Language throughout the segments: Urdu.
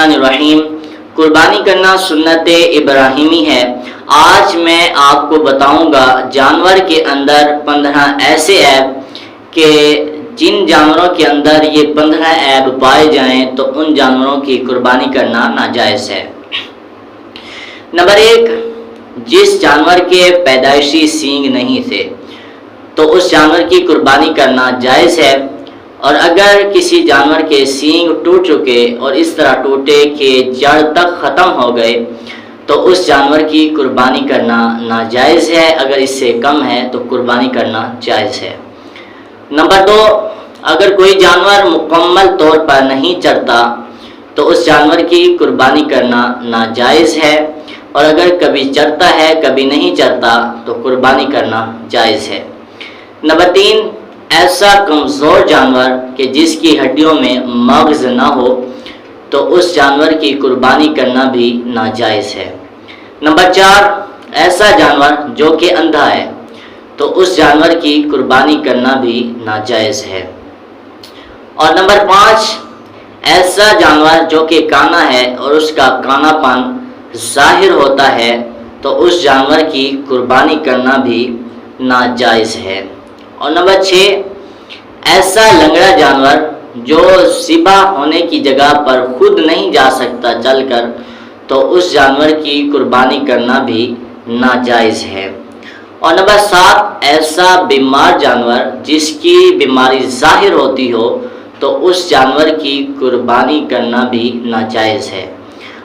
الرحمن الرحیم۔ قربانی کرنا سنت ابراہیمی ہے۔ آج میں آپ کو بتاؤں گا جانور کے اندر 15 ایسے عیب کہ جن جانوروں کے اندر یہ 15 عیب پائے جائیں تو ان جانوروں کی قربانی کرنا ناجائز ہے۔ نمبر 1، جس جانور کے پیدائشی سینگ نہیں تھے تو اس جانور کی قربانی کرنا جائز ہے، اور اگر کسی جانور کے سینگ ٹوٹ چکے اور اس طرح ٹوٹے کہ جڑ تک ختم ہو گئے تو اس جانور کی قربانی کرنا ناجائز ہے۔ اگر اس سے کم ہے تو قربانی کرنا جائز ہے۔ نمبر 2، اگر کوئی جانور مکمل طور پر نہیں چرتا تو اس جانور کی قربانی کرنا ناجائز ہے، اور اگر کبھی چرتا ہے کبھی نہیں چرتا تو قربانی کرنا جائز ہے۔ نمبر 3، ایسا کمزور جانور کہ جس کی ہڈیوں میں مغز نہ ہو تو اس جانور کی قربانی کرنا بھی ناجائز ہے۔ نمبر 4، ایسا جانور جو کہ اندھا ہے تو اس جانور کی قربانی کرنا بھی ناجائز ہے۔ اور نمبر 5، ایسا جانور جو کہ کانا ہے اور اس کا کانا پن ظاہر ہوتا ہے تو اس جانور کی قربانی کرنا بھی ناجائز ہے۔ اور نمبر 6، ایسا لنگڑا جانور جو ذبح ہونے کی جگہ پر خود نہیں جا سکتا چل کر تو اس جانور کی قربانی کرنا بھی ناجائز ہے۔ اور نمبر 7، ایسا بیمار جانور جس کی بیماری ظاہر ہوتی ہو تو اس جانور کی قربانی کرنا بھی ناجائز ہے۔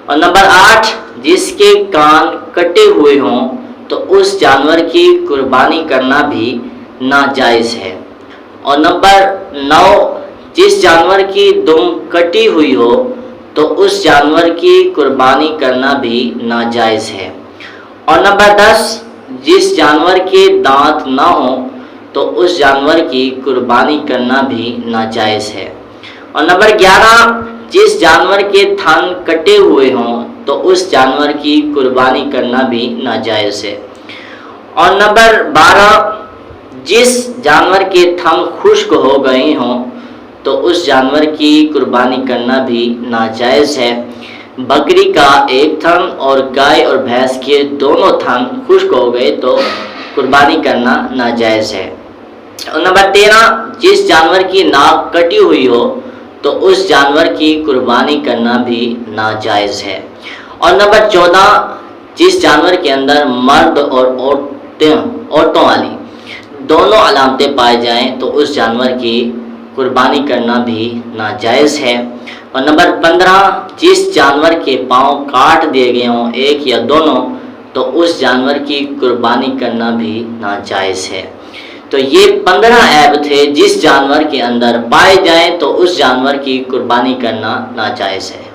اور نمبر 8، جس کے کان کٹے ہوئے ہوں تو اس جانور کی قربانی کرنا بھی ناجائز ہے۔ اور نمبر 9، جس جانور کی دم کٹی ہوئی ہو تو اس جانور کی قربانی کرنا بھی ناجائز ہے۔ اور نمبر 10، جس جانور کے دانت نہ ہوں تو اس جانور کی قربانی کرنا بھی ناجائز ہے۔ اور نمبر 11، جس جانور کے تھن کٹے ہوئے ہوں تو اس جانور کی قربانی کرنا بھی ناجائز ہے۔ اور نمبر 12، جس جانور کے تھن خشک ہو گئے ہوں تو اس جانور کی قربانی کرنا بھی ناجائز ہے۔ بکری کا ایک تھن اور گائے اور بھینس کے دونوں تھن خشک ہو گئے تو قربانی کرنا ناجائز ہے۔ اور نمبر 13، جس جانور کی ناک کٹی ہوئی ہو تو اس جانور کی قربانی کرنا بھی ناجائز ہے۔ اور نمبر 14، جس جانور کے اندر مرد اور عورتوں والی دونوں علامتیں پائے جائیں تو اس جانور کی قربانی کرنا بھی ناجائز ہے۔ اور نمبر 15، جس جانور کے پاؤں کاٹ دیے گئے ہوں ایک یا دونوں تو اس جانور کی قربانی کرنا بھی ناجائز ہے۔ تو یہ 15 عیب تھے جس جانور کے اندر پائے جائیں تو اس جانور کی قربانی کرنا ناجائز ہے۔